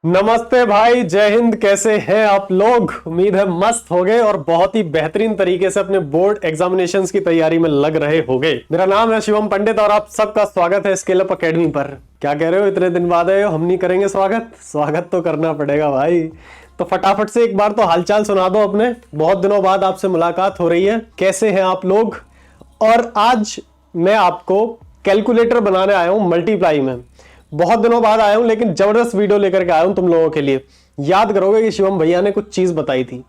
नमस्ते भाई, जय हिंद। कैसे हैं आप लोग? उम्मीद है मस्त हो गए और बहुत ही बेहतरीन तरीके से अपने बोर्ड एग्जामिनेशंस की तैयारी में लग रहे होंगे। मेरा नाम है शिवम पंडित और आप सबका स्वागत है स्केल अप एकेडमी पर। क्या कह रहे हो, इतने दिन बाद आए हो, हम नहीं करेंगे स्वागत? स्वागत तो करना पड़ेगा भाई। तो फटाफट से एक बार तो हालचाल सुना दो अपने। बहुत दिनों बाद आपसे मुलाकात हो रही है, कैसे हैं आप लोग? और आज मैं आपको कैलकुलेटर बनाने आया हूं मल्टीप्लाई में। बहुत दिनों बाद आया हूं लेकिन जबरदस्त वीडियो लेकर के आया हूं तुम लोगों के लिए। याद करोगे कि शिवम भैया ने कुछ चीज बताई थी,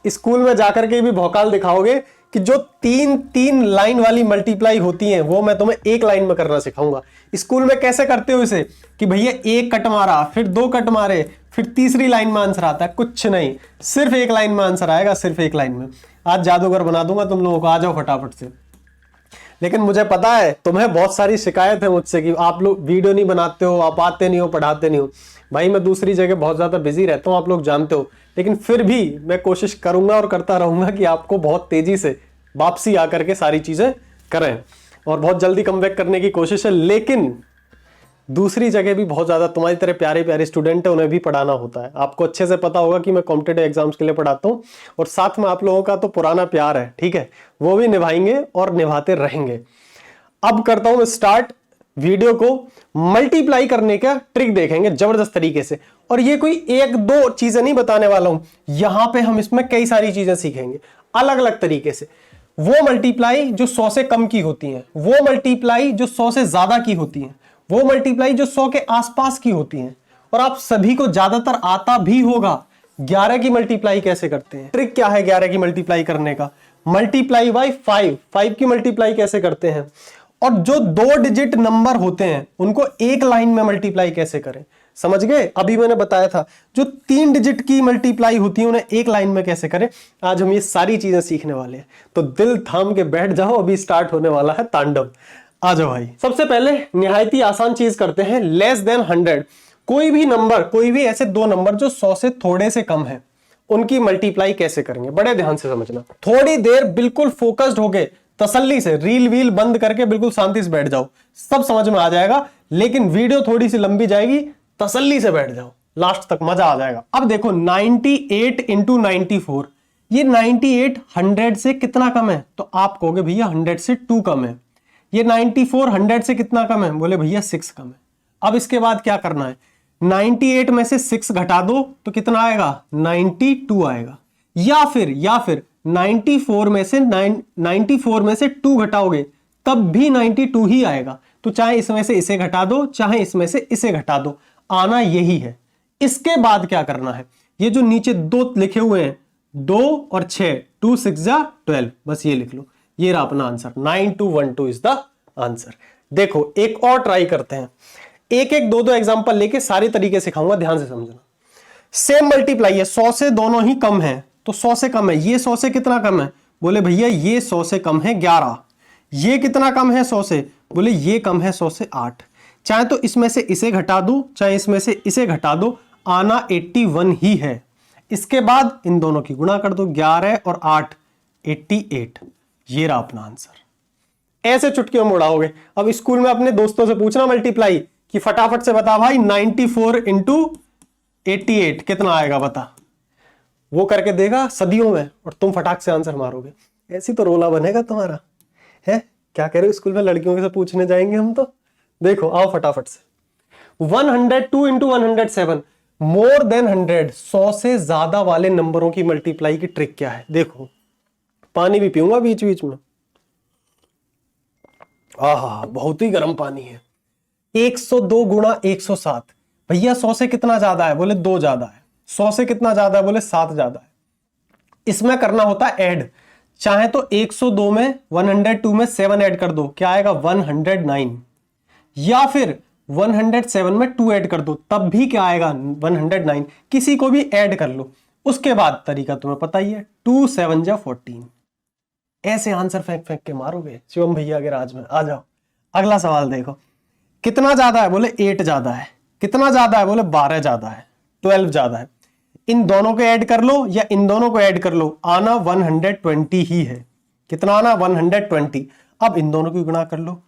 स्कूल में जाकर के भी भौकाल दिखाओगे कि जो तीन तीन लाइन वाली मल्टीप्लाई होती हैं वो मैं तुम्हें एक लाइन में करना सिखाऊंगा। स्कूल में कैसे करते हो इसे कि भैया एक कट मारा, फिर दो कट मारे, फिर तीसरी लाइन में आंसर आता है? कुछ नहीं, सिर्फ एक लाइन में आंसर आएगा, सिर्फ एक लाइन में। आज जादूगर बना दूंगा तुम लोगों को, आ जाओ फटाफट से। लेकिन मुझे पता है तुम्हें बहुत सारी शिकायत है मुझसे कि आप लोग वीडियो नहीं बनाते हो, आप आते नहीं हो, पढ़ाते नहीं हो। भाई मैं दूसरी जगह बहुत ज्यादा बिजी रहता हूं, आप लोग जानते हो। लेकिन फिर भी मैं कोशिश करूंगा और करता रहूंगा कि आपको बहुत तेजी से वापसी आकर के सारी चीजें करें, और बहुत जल्दी कमबैक करने की कोशिश है। लेकिन दूसरी जगह भी बहुत ज्यादा तुम्हारी तरह प्यारे प्यारे स्टूडेंट है, उन्हें भी पढ़ाना होता है। आपको अच्छे से पता होगा कि मैं कॉम्पिटेटिव एग्जाम्स के लिए पढ़ाता हूं, और साथ में आप लोगों का तो पुराना प्यार है, ठीक है, वो भी निभाएंगे और निभाते रहेंगे। अब करता हूं मैं स्टार्ट वीडियो को। मल्टीप्लाई करने का ट्रिक देखेंगे जबरदस्त तरीके से, और ये कोई एक दो चीजें नहीं बताने वाला हूं, यहां पे हम इसमें कई सारी चीजें सीखेंगे अलग अलग तरीके से। वो मल्टीप्लाई जो 100 से कम की होती है, वो मल्टीप्लाई जो 100 से ज्यादा की होती है, वो मल्टीप्लाई जो 100 के आसपास की होती हैं, और आप सभी को ज्यादातर आता भी होगा 11 की मल्टीप्लाई कैसे करते हैं। ट्रिक क्या है 11 की मल्टीप्लाई करने का? मल्टीप्लाई बाय 5 की मल्टीप्लाई कैसे करते हैं, और जो 2 डिजिट नंबर होते हैं उनको एक लाइन में मल्टीप्लाई कैसे करें। समझ गए? अभी मैंने बताया था जो 3 डिजिट की मल्टीप्लाई होती है उन्हें एक लाइन में कैसे करें। आज हम ये सारी चीजें सीखने वाले हैं, तो दिल थाम के बैठ जाओ, अभी स्टार्ट होने वाला है तांडव। आ जाओ भाई। सबसे पहले निहायत ही आसान चीज करते हैं, लेस देन 100। कोई भी नंबर, कोई भी ऐसे दो नंबर जो 100 से थोड़े से कम है, उनकी मल्टीप्लाई कैसे करेंगे। बड़े ध्यान से समझना, थोड़ी देर बिल्कुल फोकस्ड होके तसल्ली से रील वील बंद करके बिल्कुल शांति से बैठ जाओ, सब समझ में आ जाएगा। लेकिन वीडियो थोड़ी सी लंबी जाएगी, तसल्ली से बैठ जाओ, लास्ट तक मजा आ जाएगा। अब देखो 98 इंटू 94, ये 98 100 से कितना कम है? तो आप कहोगे भैया 100 से 2 कम है। ये 94 100 से कितना कम है? बोले भैया 6 कम है। अब इसके बाद क्या करना है? 98 में से 6 घटा दो तो कितना आएगा? 92 आएगा। या फिर 94 में से 2 घटाओगे तब भी 92 ही आएगा। तो चाहे इसमें से इसे घटा दो, चाहे इसमें से इसे घटा दो, आना यही है। इसके बाद क्या करना है? ये जो नीचे 2 लिखे हुए हैं, 2 और 6, 2 6 जा 12, बस ये लिख लो। ये रहा अपना आंसर, 9212 इज द आंसर। देखो एक और ट्राई करते हैं, एक एक दो एग्जांपल लेके सारे तरीके सिखाऊंगा, ध्यान से समझना। सेम मल्टीप्लाई है, 100 से दोनों ही कम है, तो 100 से कम है। ये 100 से कितना कम है? बोले भैया ये 100 से कम है 11। ये कितना कम है 100 से? बोले ये कम है 100 से 8। चाहे तो इसमें से इसे घटा दो, चाहे इसमें से इसे घटा दो, आना 81 ही है। इसके बाद इन दोनों की गुणा कर दो, 11 और 8 88। ये रहा अपना आंसर। ऐसे चुटकियों में उड़ाओगे। अब स्कूल में अपने दोस्तों से पूछना मल्टीप्लाई कि फटाफट से बता भाई 94 इंटू 88 कितना आएगा बता। वो करके देगा सदियों में, और तुम फटाक से आंसर मारोगे। ऐसी तो रोला बनेगा तुम्हारा है। क्या कह रहे हो, स्कूल में लड़कियों से पूछने जाएंगे हम तो? देखो आओ फटाफट से। 102 इंटू 107, मोर देन 100, 100 से ज्यादा वाले नंबरों की मल्टीप्लाई की ट्रिक क्या है? देखो पानी भी पीऊंगा बीच बीच में। आहा बहुत ही गर्म पानी है। 102 गुणा 107, भैया 100 से कितना ज्यादा है? बोले 2 ज्यादा है। 100 से कितना ज्यादा है? बोले 7 ज्यादा है। इसमें करना होता है ऐड। चाहे तो 102 में 102 में 7 ऐड कर दो, क्या आएगा? 109। या फिर 107 में 2 ऐड कर दो, तब भी क्या आएगा? 109। किसी को भी ऐड कर लो। उसके बाद तरीका तुम्हें पता ही है, 2 7 जा 14। ऐसे आंसर फेंक फेंक के मारोगे शिवम भैया के राज में। आ जाओ अगला सवाल देखो। कितना ज्यादा है? बोले 8 ज्यादा है। कितना ज्यादा है? बोले 12 ज्यादा है, 12 ज्यादा है। इन दोनों को ऐड कर लो या इन दोनों को ऐड कर लो, आना 120 ही है। कितना आना? 120। अब इन दोनों की गुणा कर लो,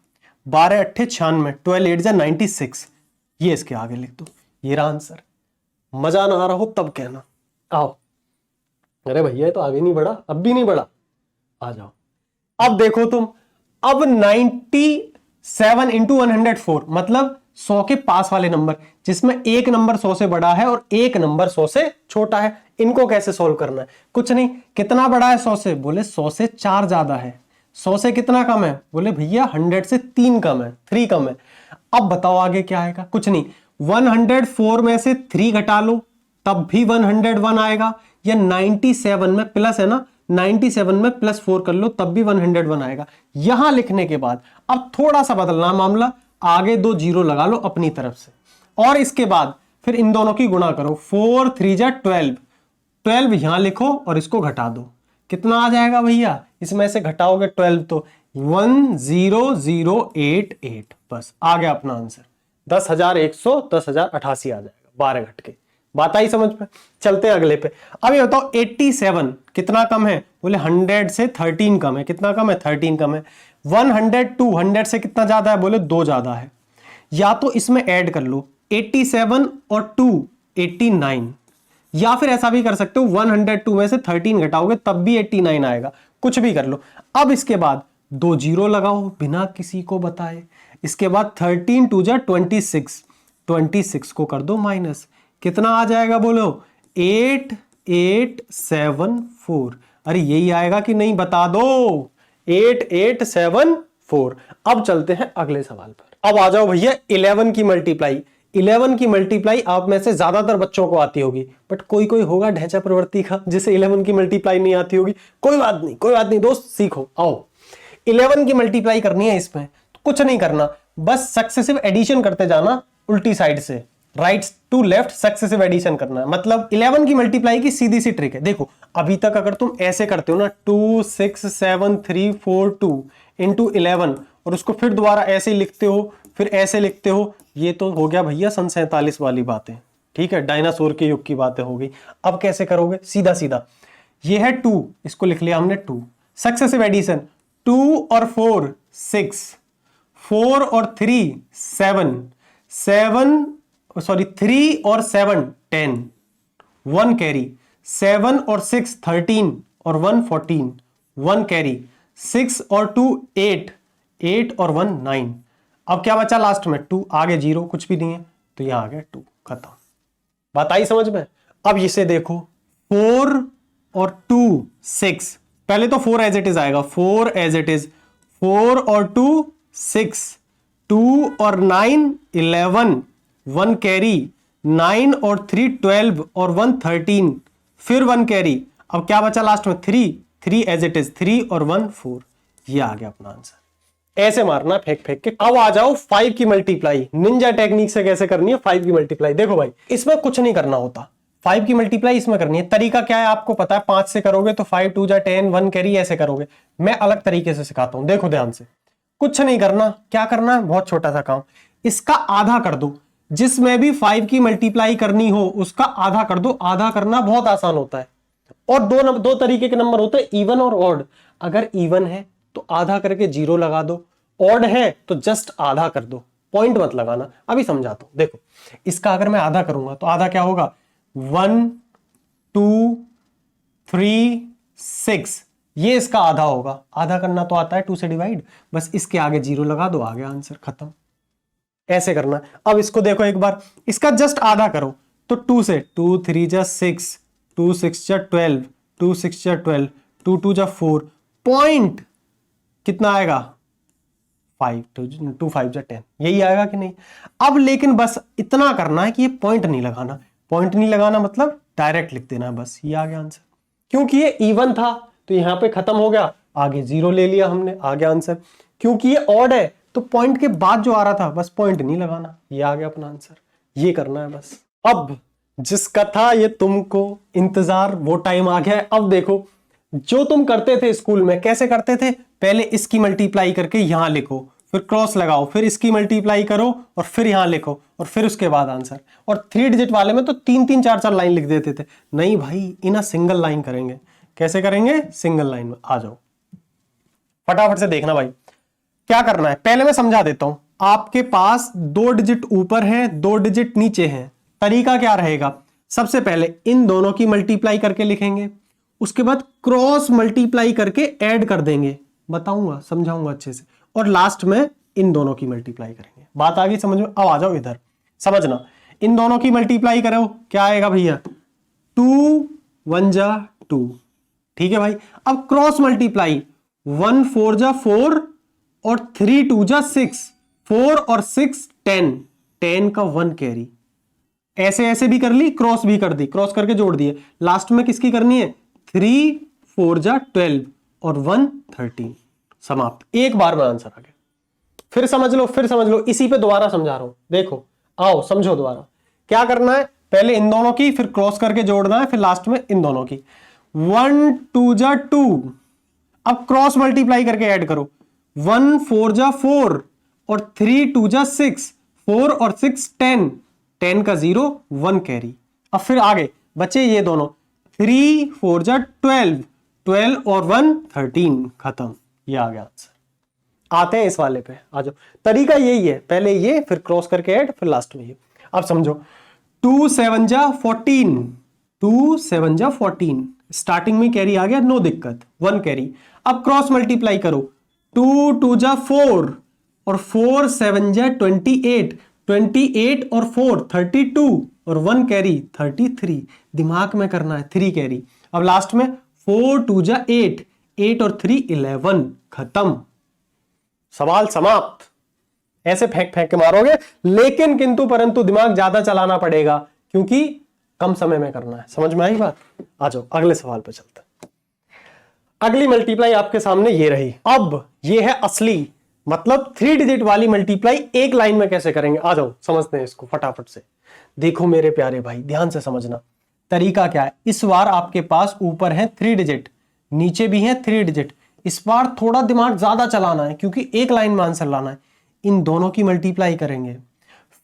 12 8 96, 12 8 96। ये इसके आगे लिख दो, ये रहा आंसर। मजा ना आ रहा हो तब कहना। आओ। अरे भैया ये तो आगे नहीं बढ़ा, अब भी नहीं बढ़ा, आ जाओ। अब देखो तुम, अब 97 इंटू 104 मतलब 100 के पास वाले नंबर, जिसमें एक नंबर 100 से बड़ा है और एक नंबर 100 से छोटा है, इनको कैसे सोल्व करना है? कुछ नहीं, कितना बड़ा है 100 से? बोले 100 से 4 ज्यादा है। 100 से कितना कम है? बोले भैया 100 से 3 कम है, 3 कम है। अब बताओ आगे क्या आएगा? कुछ नहीं, 104 में से 3 घटा लो तब भी 101 आएगा, या 97 में प्लस है ना, 97 में प्लस 4 कर लो तब भी 101 आएगा। यहां लिखने के बाद अब थोड़ा सा बदलना मामला, आगे 2 जीरो लगा लो अपनी तरफ से, और इसके बाद फिर इन दोनों की गुणा करो। 4 3 जा 12, 12 यहां लिखो और इसको घटा दो। कितना आ जाएगा भैया? इसमें से घटाओगे 12 तो 10088, बस आ गया अपना आंसर। 10,188 आ जाएगा, 12 घट के। बात आई समझ में? चलते हैं अगले पे। अब ये बताओ 87 कितना कम है? बोले 100 से 13 कम है। कितना कम है? 13 कम है। 102 100 से कितना ज्यादा है? बोले 2 ज्यादा है। या तो इसमें ऐड कर लो 87 और 2 89, या फिर ऐसा भी कर सकते हो 102 में से 13 घटाओगे तब भी 89 आएगा। कुछ भी कर लो। अब इसके बाद 2 जीरो लगाओ बिना किसी को बताए। इसके बाद 13 2 जा 26, 26 को कर दो माइनस। कितना आ जाएगा बोलो? 8874। अरे यही आएगा कि नहीं बता दो? 8874। अब चलते हैं अगले सवाल पर। अब आ जाओ भैया 11 की मल्टीप्लाई। 11 की मल्टीप्लाई आप में से ज्यादातर बच्चों को आती होगी, बट कोई कोई होगा ढैंचा प्रवृत्ति का जिसे 11 की मल्टीप्लाई नहीं आती होगी। कोई बात नहीं, कोई बात नहीं दोस्त, सीखो। आओ 11 की मल्टीप्लाई करनी है इसमें, तो कुछ नहीं करना, बस सक्सेसिव एडिशन करते जाना उल्टी साइड से, right to left successive addition करना है। मतलब 11 की मल्टीप्लाई की सीधी सी ट्रिक है। देखो अभी तक अगर तुम ऐसे करते हो ना 2 6 7 3 4 2 इंटू 11 और उसको फिर दोबारा ऐसे ही लिखते हो, फिर ऐसे लिखते हो, ये तो हो गया भैया सन 47 वाली बातें। ठीक है, डायनासोर के युग की बातें हो गई। अब कैसे करोगे? सीधा सीधा, ये है 2, इसको लिख लिया हमने 2। सक्सेसिव एडिशन 2 और 4 6, 4 और 3 7, 3 और 7 10, 1 कैरी, 7 और 6 13 और 1 14, 1 कैरी, 6 और 2 8, 8 और 1 9। अब क्या बचा लास्ट में? 2, आगे जीरो कुछ भी नहीं है तो यहां आ गया 2, खत्म। बात आई समझ में? अब इसे देखो 4 और 2 6, पहले तो 4 एज इट इज आएगा, 4 एज इट इज, 4 और 2 6, 2 और 9 11, 1 कैरी, 9 और 3 12 और 1 13, फिर 1 कैरी। अब क्या बचा लास्ट में? 3 एज इट इज, 3 और 1 4। ये आ गया अपना आंसर। ऐसे मारना फेंक फेंक के। अब आ जाओ 5 की मल्टीप्लाई। निंजा टेक्निक से कैसे करनी है 5 की मल्टीप्लाई? देखो भाई इसमें कुछ नहीं करना होता, 5 की मल्टीप्लाई इसमें करनी है। तरीका क्या है आपको पता है, 5 से करोगे तो 5 2 जा 10, 1 कैरी, ऐसे करोगे। मैं अलग तरीके से सिखाता हूं, देखो ध्यान से। कुछ नहीं करना, क्या करना है? बहुत छोटा सा काम, इसका आधा कर दो। जिसमें भी 5 की मल्टीप्लाई करनी हो उसका आधा कर दो। आधा करना बहुत आसान होता है, और दो तरीके के नंबर होते हैं, इवन और ऑड। अगर इवन है तो आधा करके जीरो लगा दो, ऑड है तो जस्ट आधा कर दो, पॉइंट मत लगाना। अभी समझाता हूं, देखो इसका अगर मैं आधा करूंगा तो आधा क्या होगा? 1 2 3 6, ये इसका आधा होगा। आधा करना तो आता है 2 से डिवाइड, बस इसके आगे जीरो लगा दो, आ गया आंसर, खत्म। ऐसे करना। अब इसको देखो एक बार, इसका जस्ट आधा करो तो 2 से, 2 3 जा 6, 2 6 जा 12, 2 6 जा 12, 2 2 जा 4, पॉइंट कितना आएगा? 5, 2 5 जा 10, यही आएगा कि नहीं? अब लेकिन बस इतना करना है कि ये पॉइंट नहीं लगाना। पॉइंट नहीं लगाना मतलब डायरेक्ट लिख देना, बस ये आ गया आंसर। क्योंकि ये इवन था तो यहां पे खत्म हो गया, आगे जीरो ले लिया हमने, आ गया आंसर। क्योंकि ये ऑड है तो पॉइंट के बाद जो आ रहा था बस पॉइंट नहीं लगाना, ये आ गया अपना आंसर। ये करना है बस। अब जिसका था ये तुमको इंतजार वो टाइम आ गया है। अब देखो जो तुम करते थे स्कूल में, कैसे करते थे? पहले इसकी मल्टीप्लाई करके यहां लिखो, फिर क्रॉस लगाओ, फिर इसकी मल्टीप्लाई करो और फिर यहां लिखो, और फिर उसके बाद आंसर। और 3 डिजिट वाले में तो 3 3 4 4 लाइन लिख देते थे। नहीं भाई, इन अ सिंगल लाइन करेंगे। कैसे करेंगे? सिंगल लाइन में। आ जाओ फटाफट से देखना भाई क्या करना है। पहले मैं समझा देता हूं। आपके पास 2 डिजिट ऊपर है, 2 डिजिट नीचे है। तरीका क्या रहेगा? सबसे पहले इन दोनों की मल्टीप्लाई करके लिखेंगे, उसके बाद क्रॉस मल्टीप्लाई करके ऐड कर देंगे, बताऊंगा समझाऊंगा अच्छे से, और लास्ट में इन दोनों की मल्टीप्लाई करेंगे। बात आ गई समझ में? अब आ जाओ इधर समझना, इन दोनों की मल्टीप्लाई करो, क्या आएगा भैया? 2 1 जा 2, ठीक है भाई। अब क्रॉस मल्टीप्लाई, 1 4 जा 4 और 3 2 जा 6, 4 और 6 10, 10 का 1 कैरी, ऐसे ऐसे भी कर ली, क्रॉस भी कर दी, क्रॉस करके जोड़ दिए, लास्ट में किसकी करनी है? 3 4 जा 12 और 1 13, समाप्त। एक बार में आंसर आ गया। फिर समझ लो, फिर समझ लो, इसी पे दोबारा समझा रहा हूं, देखो आओ समझो दोबारा। क्या करना है? पहले इन दोनों की, फिर क्रॉस करके जोड़ना है, फिर लास्ट में इन दोनों की। 1 2 जा 2, अब क्रॉस मल्टीप्लाई करके ऐड करो, 1 4 जा 4 और 3 2 जा 6, 4 और 6 10, 10 का 0 1 कैरी। अब फिर आगे बचे ये दोनों, 3 4 जा 12, 12 और 1 13, खत्म। ये आ गया आंसर। आते हैं इस वाले पे, आ जाओ। तरीका यही है, पहले ये, फिर क्रॉस करके ऐड, फिर लास्ट में ये। अब समझो, 2 7 जा 14, 2 7 जा 14, स्टार्टिंग में कैरी आ गया, नो दिक्कत, 1 कैरी। अब क्रॉस मल्टीप्लाई करो, 2 2 जा 4 और 4 7 जा 28, 28 और 4 32 और 1 कैरी 33, दिमाग में करना है, 3 कैरी। अब लास्ट में 4 2 जा 8, 8 और 3 11, खत्म, सवाल समाप्त। ऐसे फेंक फेंक के मारोगे, लेकिन किंतु परंतु दिमाग ज्यादा चलाना पड़ेगा, क्योंकि कम समय में करना है। समझ में आई बात? आ जाओ अगले सवाल पे चलते हैं। अगली मल्टीप्लाई आपके सामने ये रही। अब ये है असली, मतलब 3 डिजिट वाली मल्टीप्लाई एक लाइन में कैसे करेंगे। आ जाओ समझते हैं इसको फटाफट से। देखो मेरे प्यारे भाई, ध्यान से समझना। तरीका क्या है, इस बार आपके पास ऊपर है 3 डिजिट, नीचे भी है 3 डिजिट। इस बार थोड़ा दिमाग ज्यादा चलाना है, क्योंकि एक लाइन में आंसर लाना है। इन दोनों की मल्टीप्लाई करेंगे,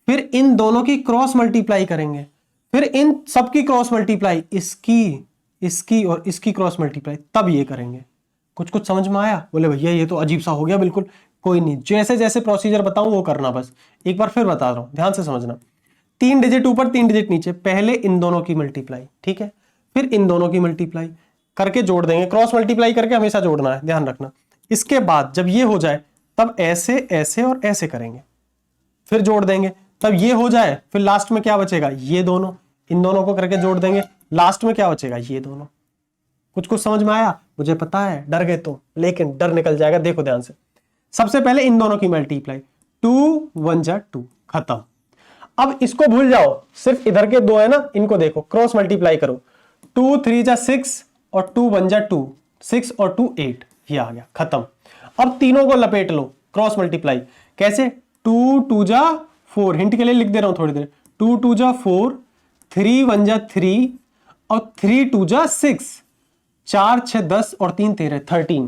फिर इन दोनों की क्रॉस मल्टीप्लाई करेंगे, फिर इन सबकी क्रॉस मल्टीप्लाई, इसकी और इसकी क्रॉस मल्टीप्लाई, तब ये करेंगे। कुछ कुछ समझ में आया? बोले भैया ये तो अजीब सा हो गया। बिल्कुल कोई नहीं, जैसे जैसे प्रोसीजर बताऊं वो करना, बस एक बार फिर बता रहा हूं, ध्यान से समझना। 3 डिजिट ऊपर 3 डिजिट नीचे, पहले इन दोनों की मल्टीप्लाई, ठीक है, फिर इन दोनों की मल्टीप्लाई करके जोड़ देंगे। क्रॉस मल्टीप्लाई करके हमेशा जोड़ना है, ध्यान रखना। इसके बाद जब ये हो जाए तब ऐसे ऐसे और ऐसे करेंगे, फिर जोड़ देंगे, तब ये हो जाए, फिर लास्ट में क्या बचेगा? ये दोनों, इन दोनों को करके जोड़ देंगे, लास्ट में क्या बचेगा? ये दोनों। कुछ कुछ समझ में आया? मुझे पता है डर गए तो, लेकिन डर निकल जाएगा। देखो ध्यान से, सबसे पहले इन दोनों की मल्टीप्लाई, 2 1 जा 2, खत्म। अब इसको भूल जाओ, सिर्फ इधर के दो है ना, इनको देखो, क्रॉस मल्टीप्लाई करो, 2 3 जा 6 और 2 1 जा 2, 6 और 2 8, ये आ गया, खत्म। अब तीनों को लपेट लो, क्रॉस मल्टीप्लाई कैसे? 2 2 जा 4, हिंट के लिए लिख दे रहा हूं थोड़ी देर, 2 2 जा 4, 3 1 जा 3 और 3 2 जा 6, 4 6 10 और 3 13 13,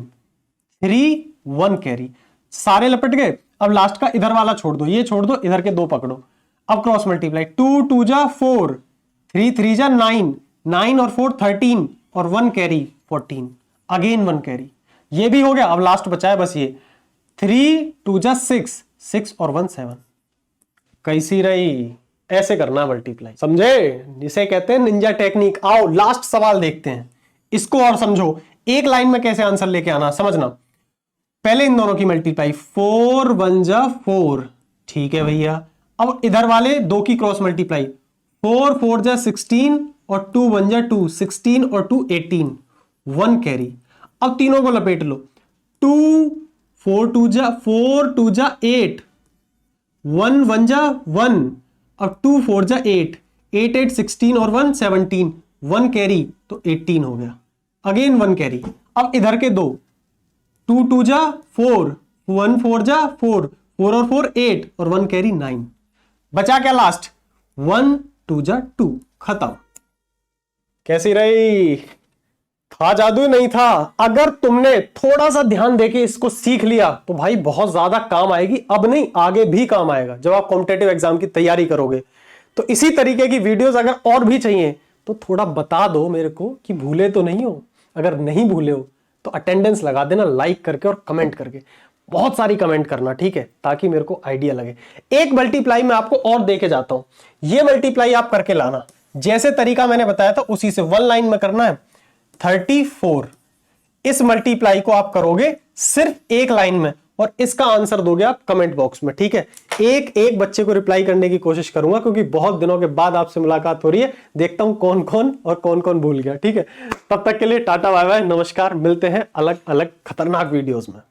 3 1 कैरी, सारे लपट गए। अब लास्ट का इधर वाला छोड़ दो, ये छोड़ दो, इधर के दो पकड़ो। अब क्रॉस मल्टीप्लाई, 2 2 जा 4, 3 3 जा 9, 9 और 4 13 और 1 कैरी 14, अगेन 1 कैरी, ये भी हो गया। अब लास्ट बचा है बस ये, 3 2 जा 6, 6 और 1 7। कैसी रही? ऐसे करना मल्टीप्लाई, समझे? इसे कहते हैं निंजा टेक्निक। आओ लास्ट सवाल देखते हैं, इसको और समझो, एक लाइन में कैसे आंसर लेके आना, समझना। पहले इन दोनों की मल्टीप्लाई, 4 1 जा 4, ठीक है भैया। अब इधर वाले दो की क्रॉस मल्टीप्लाई, 4 4 जा 16 और 2 1 जा 2, 16 और 2 18, 1 कैरी। अब तीनों को लपेट लो, 2 4 2 जा 8, 1 1 जा 1 और 2 4 जा 8, 8 8 16 और 1 17, 1 कैरी तो 18 हो गया, अगेन 1 कैरी। अब इधर के दो, 2 2 जा 4, 1 4 जा 4, 4 और 4 8 और 1 कैरी 9, बचा क्या लास्ट? 1 2 जा 2, खत्म। कैसी रही? था जादू नहीं था? अगर तुमने थोड़ा सा ध्यान देके इसको सीख लिया तो भाई बहुत ज्यादा काम आएगी। अब नहीं, आगे भी काम आएगा जब आप कॉम्पिटिटिव एग्जाम की तैयारी करोगे। तो इसी तरीके की वीडियोस अगर और भी चाहिए तो थोड़ा बता दो मेरे को कि भूले तो नहीं हो। अगर नहीं भूले हो तो अटेंडेंस लगा देना, लाइक करके और कमेंट करके, बहुत सारी कमेंट करना, ठीक है, ताकि मेरे को आइडिया लगे। एक मल्टीप्लाई मैं आपको और दे के जाता हूं, ये मल्टीप्लाई आप करके लाना। जैसे तरीका मैंने बताया था उसी से 1 लाइन में करना है। 34 इस मल्टीप्लाई को आप करोगे सिर्फ एक लाइन में और इसका आंसर दोगे आप कमेंट बॉक्स में, ठीक है। एक एक बच्चे को रिप्लाई करने की कोशिश करूंगा क्योंकि बहुत दिनों के बाद आपसे मुलाकात हो रही है। देखता हूं कौन कौन और कौन कौन भूल गया, ठीक है। तब तक के लिए टाटा बाय बाय, नमस्कार। मिलते हैं अलग अलग खतरनाक वीडियोस में।